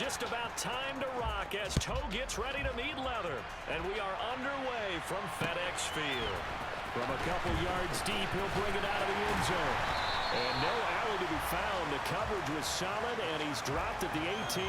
just about time to rock as toe gets ready to meet leather. And we are underway from FedEx Field. From a couple yards deep, he'll bring it out of the end zone. And no alley to be found. The coverage was solid, and he's dropped at the 18.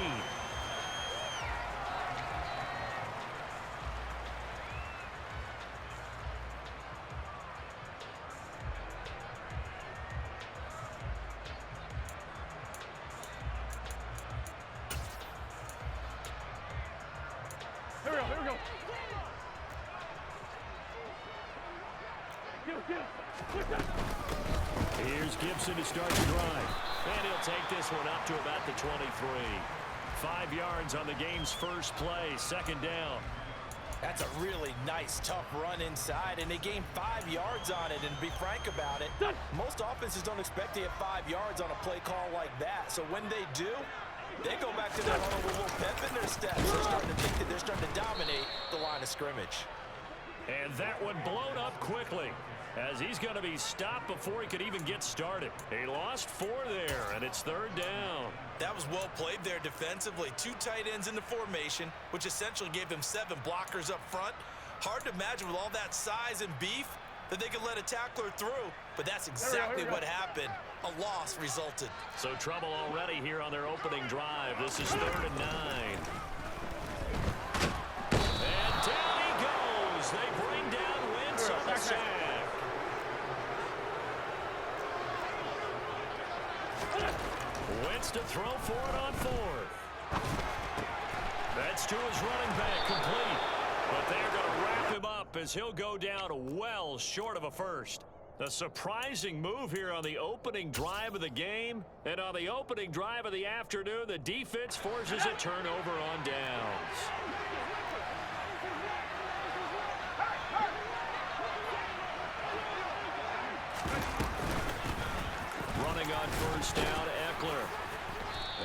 Here's Gibson to start the drive. And he'll take this one up to about the 23. 5 yards on the game's first play, second down. That's a really nice, tough run inside, and they gained 5 yards on it. And to be frank about it, most offenses don't expect to get 5 yards on a play call like that. So when they do, they go back to their huddle with a little pep in their steps. They're starting to think that they're starting to dominate the line of scrimmage. And that one blown up quickly, as he's going to be stopped before he could even get started. He lost 4 there, and it's third down. That was well played there defensively. 2 tight ends in the formation, which essentially gave them 7 blockers up front. Hard to imagine with all that size and beef that they could let a tackler through, but that's exactly what happened. A loss resulted. So trouble already here on their opening drive. This is 3rd and 9. And down he goes. They bring down Wentz on the sack. Wentz to throw for it on 4th. That's to his running back, complete. But they're going to wrap him up as he'll go down well short of a first. A surprising move here on the opening drive of the game. And on the opening drive of the afternoon, the defense forces a turnover on downs. Running on first down, Eckler.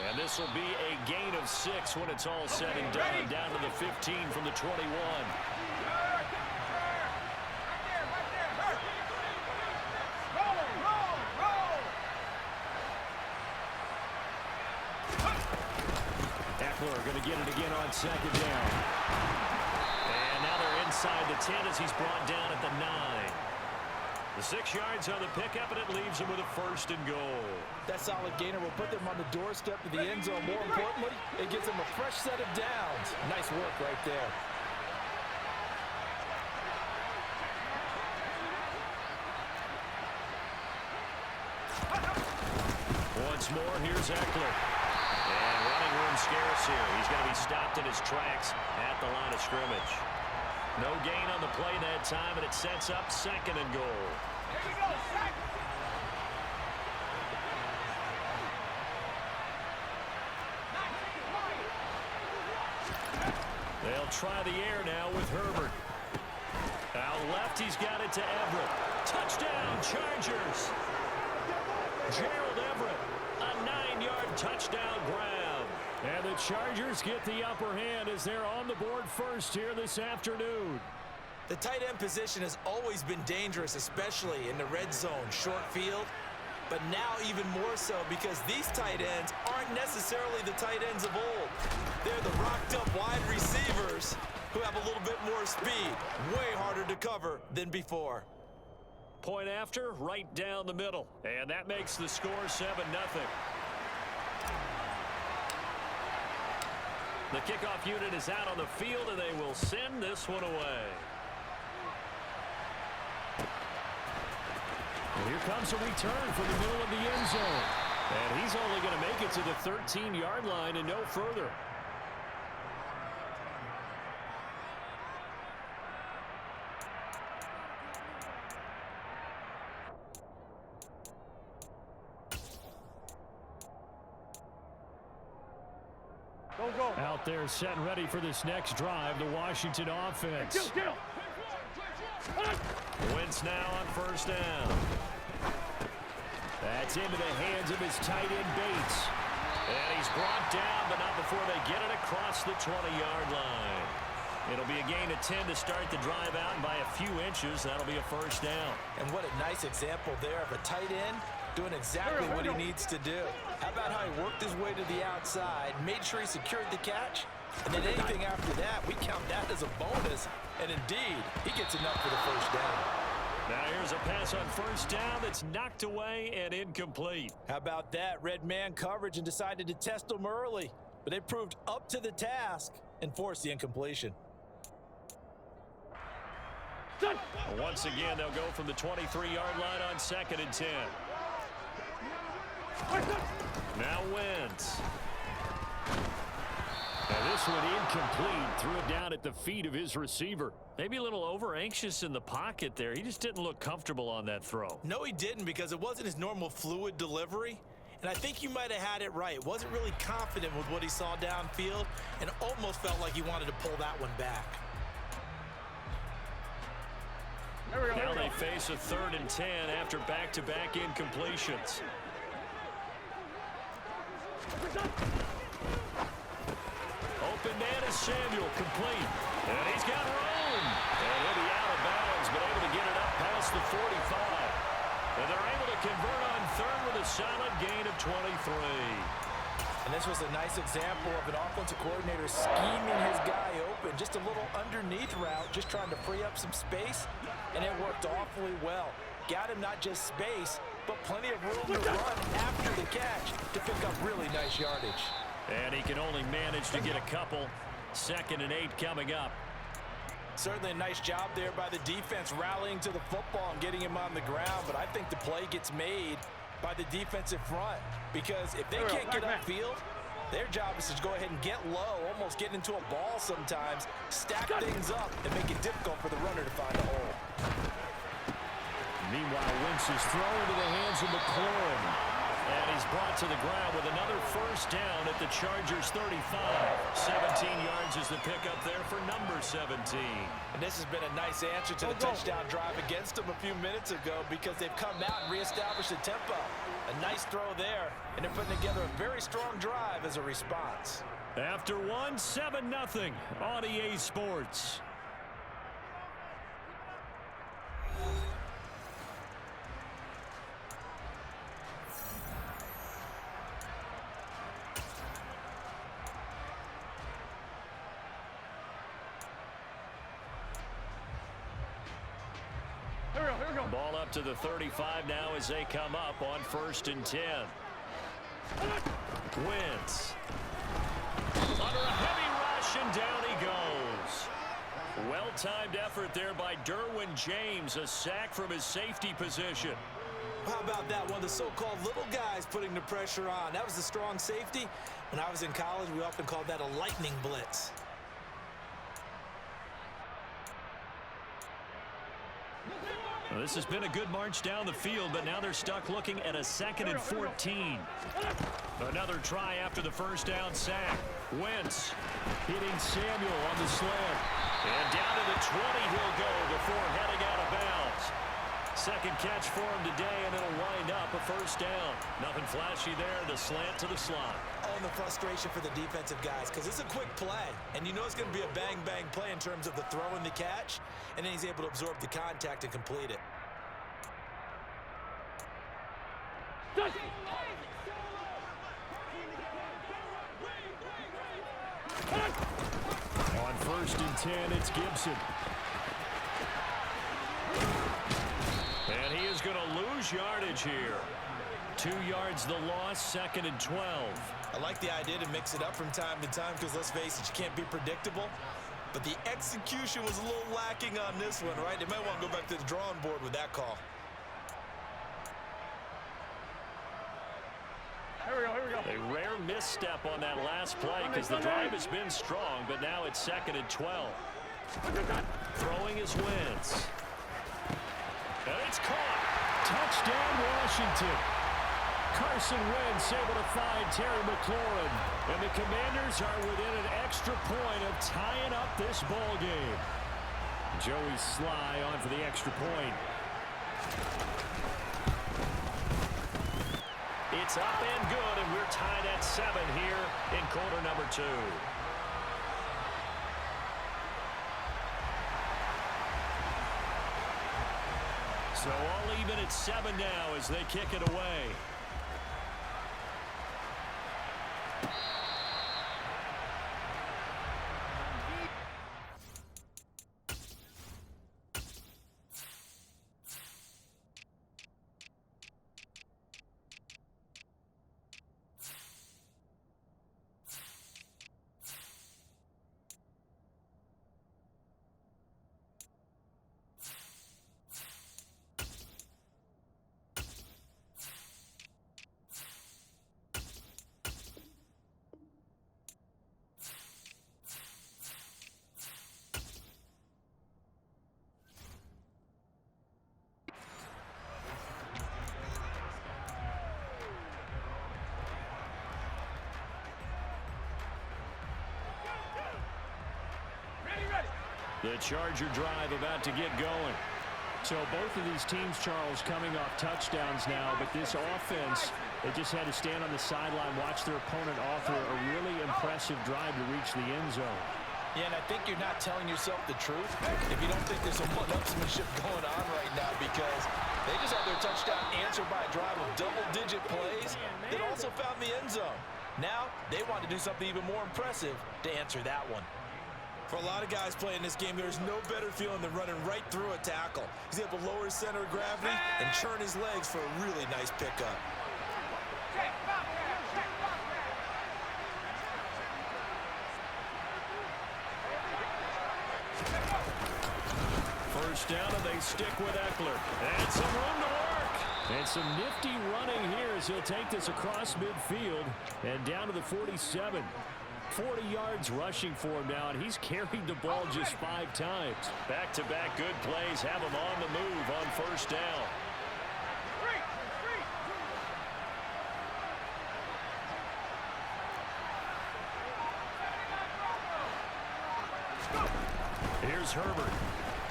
And this will be a gain of 6 when it's all said and done. Down to the 15 from the 21. Eckler going to get it again on second down. And now they're inside the 10 as he's brought down at the 9. The 6 yards on the pickup, and it leaves them with a 1st and goal. That solid gainer will put them on the doorstep of the end zone. More importantly, it gives them a fresh set of downs. Nice work right there. Once more, here's Eckler. And running room scarce here. He's going to be stopped in his tracks at the line of scrimmage. No gain on the play that time, and it sets up 2nd and goal. Here we go, second. They'll try the air now with Herbert. Out left, he's got it to Everett. Touchdown, Chargers. Gerald Everett, a 9-yard touchdown grab. And the Chargers get the upper hand as they're on the board first here this afternoon. The tight end position has always been dangerous, especially in the red zone, short field. But now even more so because these tight ends aren't necessarily the tight ends of old. They're the rocked-up wide receivers who have a little bit more speed, way harder to cover than before. Point after, right down the middle. And that makes the score 7-0. The kickoff unit is out on the field, and they will send this one away. And here comes a return from the middle of the end zone. And he's only going to make it to the 13-yard line and no further. Out there set and ready for this next drive, the Washington offense. Wentz now on first down. That's into the hands of his tight end Bates. And he's brought down, but not before they get it across the 20-yard line. It'll be a gain of 10 to start the drive out, and by a few inches, that'll be a first down. And what a nice example there of a tight end doing exactly what he needs to do. How about how he worked his way to the outside, made sure he secured the catch, and then anything after that, we count that as a bonus. And indeed, he gets enough for the first down. Now here's a pass on first down that's knocked away and incomplete. How about that? Red man coverage and decided to test him early. But they proved up to the task and forced the incompletion. Once again, they'll go from the 23-yard line on 2nd and 10. Now Wentz. Now this one incomplete. Threw it down at the feet of his receiver. Maybe a little over-anxious in the pocket there. He just didn't look comfortable on that throw. No, he didn't, because it wasn't his normal fluid delivery. And I think you might have had it right. Wasn't really confident with what he saw downfield and almost felt like he wanted to pull that one back. Now they face a 3rd and 10 after back-to-back incompletions. Open man is Samuel, complete. And he's got room. And he'll be out of bounds, but able to get it up past the 45. And they're able to convert on 3rd with a solid gain of 23. And this was a nice example of an offensive coordinator scheming his guy open. Just a little underneath route, just trying to free up some space. And it worked awfully well. Got him not just space, but plenty of room to run after the catch to pick up really nice yardage. And he can only manage to get a couple. 2nd and 8 coming up. Certainly a nice job there by the defense rallying to the football and getting him on the ground. But I think the play gets made by the defensive front, because if they can't get upfield, their job is to go ahead and get low, almost get into a ball sometimes, stack things up, and make it difficult for the runner to find a hole. Meanwhile, Wentz is thrown into the hands of McLaurin. And he's brought to the ground with another first down at the Chargers' 35. 17 yards is the pickup there for number 17. And this has been a nice answer to the touchdown drive against them a few minutes ago, because they've come out and reestablished the tempo. A nice throw there, and they're putting together a very strong drive as a response. After one, 7-0 on EA Sports. Ball up to the 35 now as they come up on 1st and 10. Wentz. Under a heavy rush, and down he goes. Well-timed effort there by Derwin James. A sack from his safety position. How about that? One of the so-called little guys putting the pressure on. That was the strong safety. When I was in college, we often called that a lightning blitz. Well, this has been a good march down the field, but now they're stuck looking at a 2nd and 14. Another try after the first down sack. Wentz hitting Samuel on the slant. And down to the 20 he'll go before heading out of bounds. Second catch for him today, and it'll wind up a first down. Nothing flashy there, the slant to the slot. Oh, and the frustration for the defensive guys, because it's a quick play, and you know it's going to be a bang-bang play in terms of the throw and the catch, and then he's able to absorb the contact and complete it. On 1st and 10, it's Gibson. And he is going to lose yardage here. 2 yards the loss, 2nd and 12. I like the idea to mix it up from time to time, because let's face it, you can't be predictable. But the execution was a little lacking on this one, right? They might want to go back to the drawing board with that call. Here we go. A rare misstep on that last play, because the drive has been strong, but now it's 2nd and 12. Throwing his Wentz. And it's caught. Touchdown, Washington. Carson Wentz able to find Terry McLaurin. And the Commanders are within an extra point of tying up this ball game. Joey Sly on for the extra point. It's up and good, and we're tied at 7 here in quarter number 2. So all even at 7 now as they kick it away. The Charger drive about to get going. So both of these teams, Charles, coming off touchdowns now, but this offense, they just had to stand on the sideline, watch their opponent offer a really impressive drive to reach the end zone. Yeah, and I think you're not telling yourself the truth if you don't think there's some one-upsmanship going on right now, because they just had their touchdown answered by a drive of double-digit plays that also found the end zone. Now, they want to do something even more impressive to answer that one. For a lot of guys playing this game, there's no better feeling than running right through a tackle. He's able to lower his center of gravity and churn his legs for a really nice pickup. First down, and they stick with Eckler. And some room to work. And some nifty running here as he'll take this across midfield and down to the 47. 40 yards rushing for him now, and he's carried the ball just 5 times. Back-to-back good plays have him on the move on first down. Here's Herbert.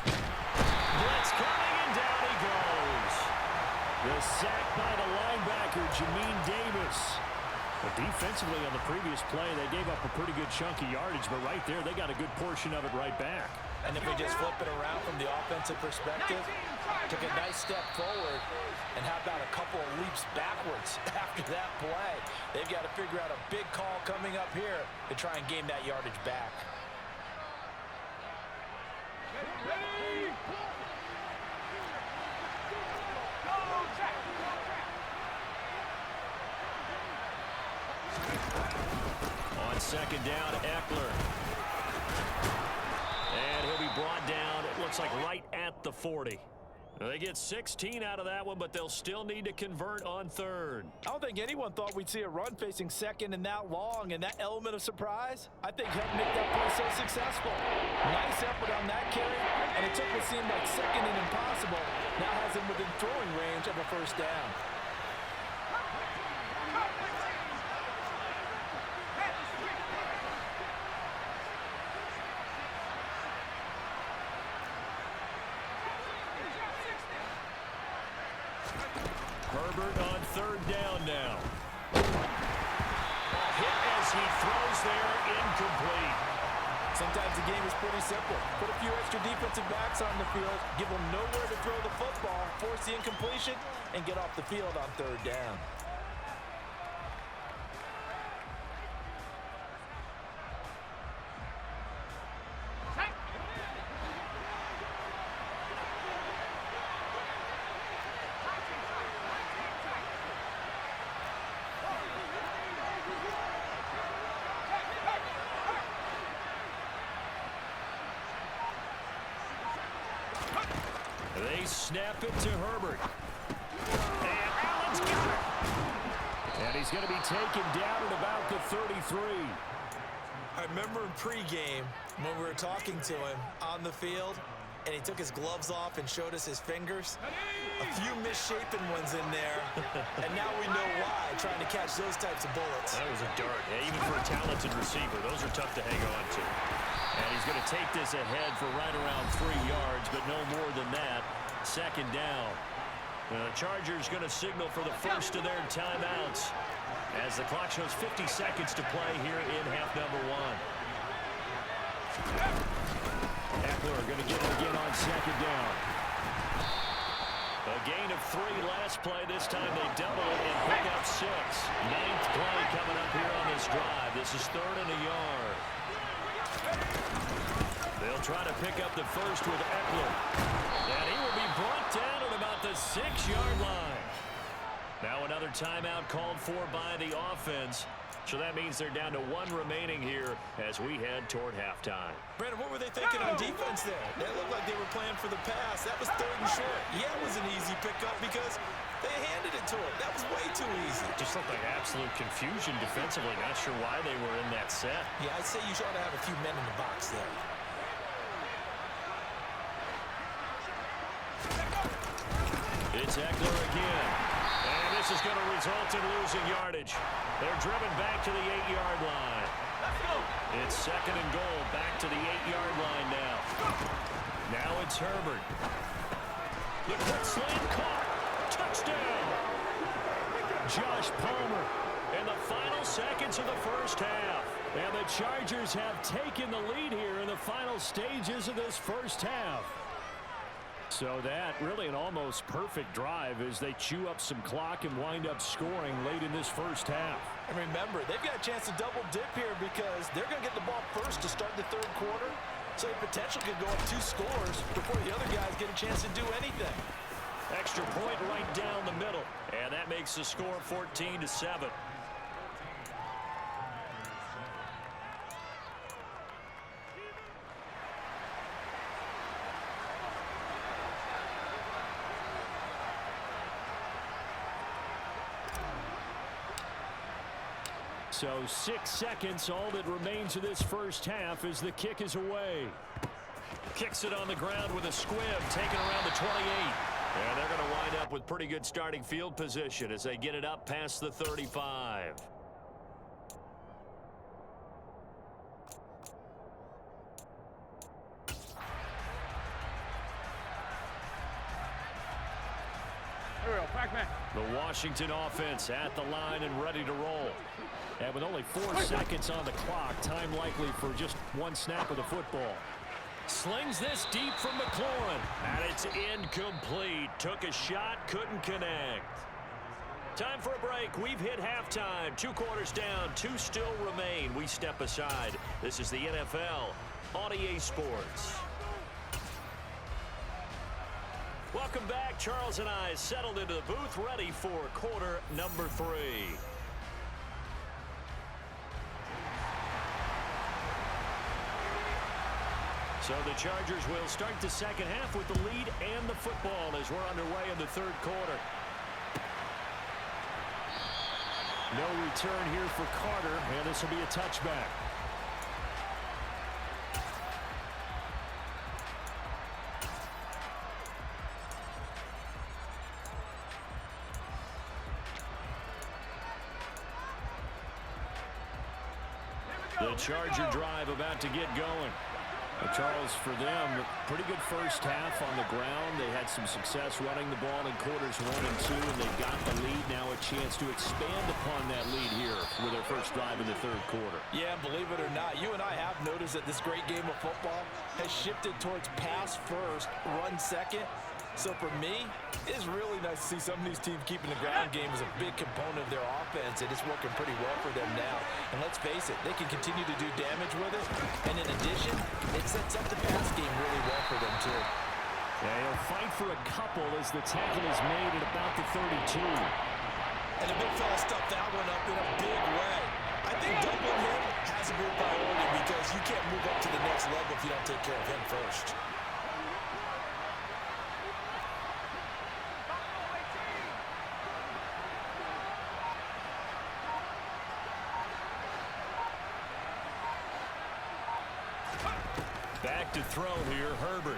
Blitz coming, and down he goes. The sack by the linebacker, Jamin Davis. But defensively on the previous play, they gave up a pretty good chunk of yardage, but right there, they got a good portion of it right back. And if we just flip it around from the offensive perspective, took a nice step forward, and how about a couple of leaps backwards after that play? They've got to figure out a big call coming up here to try and gain that yardage back. On second down, Eckler. And he'll be brought down, it looks like right at the 40. They get 16 out of that one, but they'll still need to convert on third. I don't think anyone thought we'd see a run facing second and that long, and that element of surprise, I think, helped make that play so successful. Nice effort on that carry, and it took what seemed like second and impossible, now has him within throwing range of a first down. Herbert on third down now. Hit as he throws there, incomplete. Sometimes the game is pretty simple. Put a few extra defensive backs on the field, give them nowhere to throw the football, force the incompletion, and get off the field on third down. They snap it to Herbert. And Allen's got it. And he's going to be taken down at about the 33. I remember in pregame when we were talking to him on the field, and he took his gloves off and showed us his fingers. A few misshapen ones in there, and now we know why, trying to catch those types of bullets. That was a dart. Yeah, even for a talented receiver, those are tough to hang on to. And he's going to take this ahead for right around 3 yards, but no more than that. Second down. The Chargers going to signal for the first of their timeouts as the clock shows 50 seconds to play here in half number 1. Eckler going to get it again on second down. 3 last play. This time they double it and pick up 6. 9th play coming up here on this drive. This is 3rd and a yard. They'll try to pick up the first with Eckler. And he will be brought down at about the 6-yard line. Now another timeout called for by the offense. So that means they're down to 1 remaining here as we head toward halftime. Brandon, what were they thinking on defense there? They looked like they were playing for the pass. That was 3rd and short. Yeah, it was an easy pickup because they handed it to him. That was way too easy. Just looked like absolute confusion defensively. Not sure why they were in that set. Yeah, I'd say you ought to have a few men in the box there. It's Eckler again. And this is going to result in losing yardage. They're driven back to the 8-yard line. Let's go. It's 2nd and goal, back to the 8-yard line now. Now it's Herbert. The quick slant caught. Touchdown. Josh Palmer in the final seconds of the first half. And the Chargers have taken the lead here in the final stages of this first half. So that really an almost perfect drive as they chew up some clock and wind up scoring late in this first half. And remember, they've got a chance to double dip here because they're going to get the ball first to start the 3rd quarter. So they potentially could go up 2 scores before the other guys get a chance to do anything. Extra point right down the middle. And that makes the score 14-7. So 6 seconds, all that remains of this first half as the kick is away. Kicks it on the ground with a squib, taken around the 28. And they're going to wind up with pretty good starting field position as they get it up past the 35. Here we go, Pac-Man. The Washington offense at the line and ready to roll. And with only 4 seconds on the clock, time likely for just 1 snap of the football. Slings this deep from McLaurin. And it's incomplete. Took a shot, couldn't connect. Time for a break. We've hit halftime. 2 quarters down, 2 still remain. We step aside. This is the NFL on EA Sports. Welcome back. Charles and I settled into the booth, ready for quarter number 3. So the Chargers will start the second half with the lead and the football as we're underway in the 3rd quarter. No return here for Carter, and this will be a touchback. The Charger drive about to get going. Well, Charles, for them, pretty good first half on the ground. They had some success running the ball in quarters 1 and 2, and they got the lead. Now a chance to expand upon that lead here with their first drive in the 3rd quarter. Yeah, believe it or not, you and I have noticed that this great game of football has shifted towards pass first, run second. So for me, it's really nice to see some of these teams keeping the ground game as a big component of their offense, and it's working pretty well for them now. And let's face it, they can continue to do damage with it. And in addition, it sets up the pass game really well for them too. Yeah, he'll fight for a couple as the tackle is made at about the 32. And the big fella stuffed that one up in a big way. I think doubling him has a big priority because you can't move up to the next level if you don't take care of him first. Back to throw here, Herbert.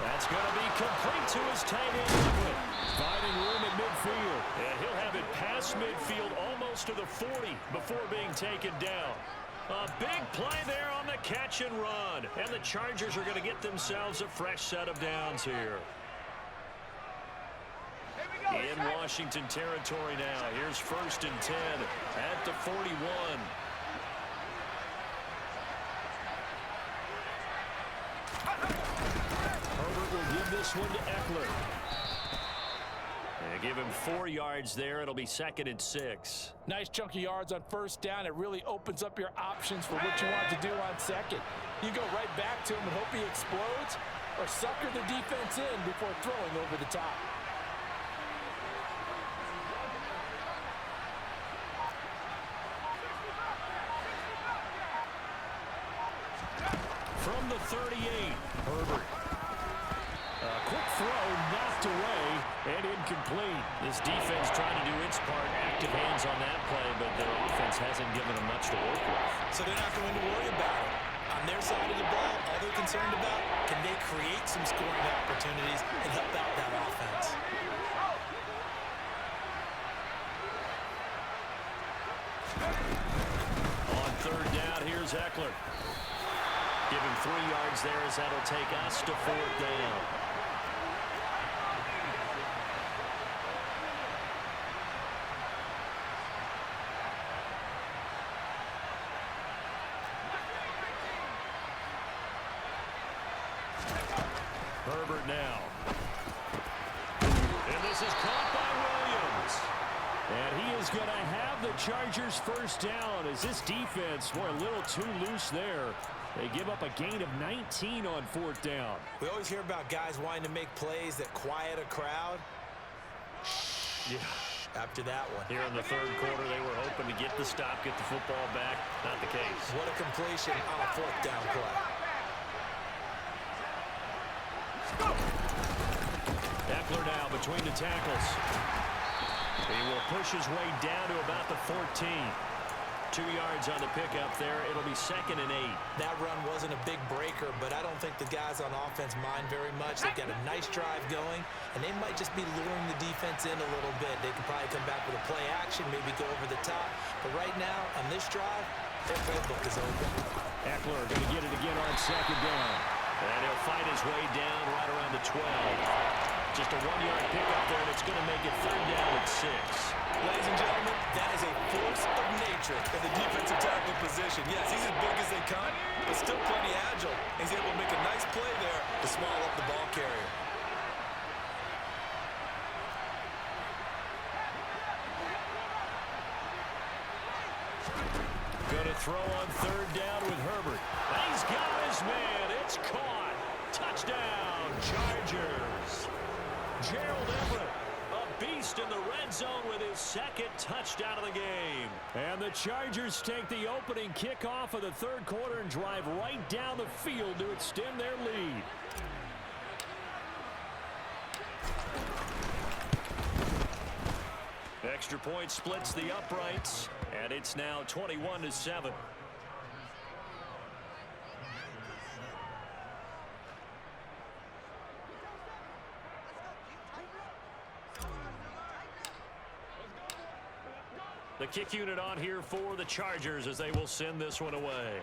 That's going to be complete to his tight end. Finding room at midfield. And he'll have it past midfield almost to the 40 before being taken down. A big play there on the catch and run. And the Chargers are going to get themselves a fresh set of downs here. In Washington territory now. Here's 1st and 10 at the 41. Herbert will give this one to Eckler. They give him 4 yards there. It'll be 2nd and 6. Nice chunky yards on first down. It really opens up your options for what you want to do on second. You go right back to him and hope he explodes, or sucker the defense in before throwing over the top. From the 38, Herbert. Quick throw, knocked away, and incomplete. This defense trying to do its part, active hands on that play, but their offense hasn't given them much to work with. So they're not going to worry about it. On their side of the ball, all they're concerned about, can they create some scoring opportunities and help out that offense? On 3rd down, here's Eckler. Give him 3 yards there as that'll take us to 4th down. Herbert now. And this is caught by Williams. And he is going to have the Chargers first down as this defense, boy, a little too loose there. They give up a gain of 19 on 4th down. We always hear about guys wanting to make plays that quiet a crowd. Yeah. After that one. Here in the 3rd quarter, they were hoping to get the stop, get the football back. Not the case. What a completion on a 4th down play. Eckler now between the tackles. He will push his way down to about the 14. 2 yards on the pickup there. It'll be 2nd and 8. That run wasn't a big breaker, but I don't think the guys on offense mind very much. They've got a nice drive going, and they might just be luring the defense in a little bit. They can probably come back with a play action, maybe go over the top. But right now, on this drive, their playbook is open. Eckler going to get it again on 2nd down. And he'll fight his way down right around the 12. Just a 1-yard pickup there, and it's going to make it 3rd down at 6. Ladies and gentlemen, that is a force of nature in the defensive tackle position. Yes, he's as big as they come, but still plenty agile. He's able to make a nice play there to small up the ball carrier. Going to throw on 3rd down with Herbert. And he's got his man. It's caught. Touchdown, Chargers. Gerald Everett, a beast in the red zone with his 2nd touchdown of the game. And the Chargers take the opening kickoff of the 3rd quarter and drive right down the field to extend their lead. Extra point splits the uprights, and it's now 21-7. The kick unit on here for the Chargers as they will send this one away.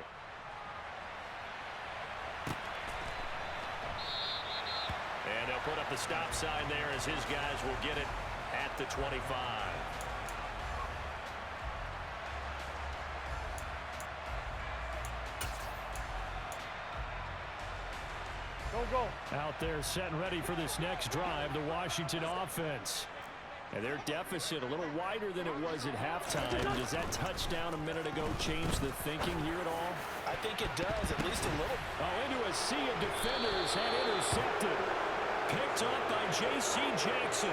And they'll put up the stop sign there as his guys will get it at the 25. Go. Out there set and ready for this next drive, the Washington offense. And their deficit a little wider than it was at halftime. Does that touchdown a minute ago change the thinking here at all? I think it does, at least a little. Oh, into a sea of defenders and intercepted. Picked up by J.C. Jackson.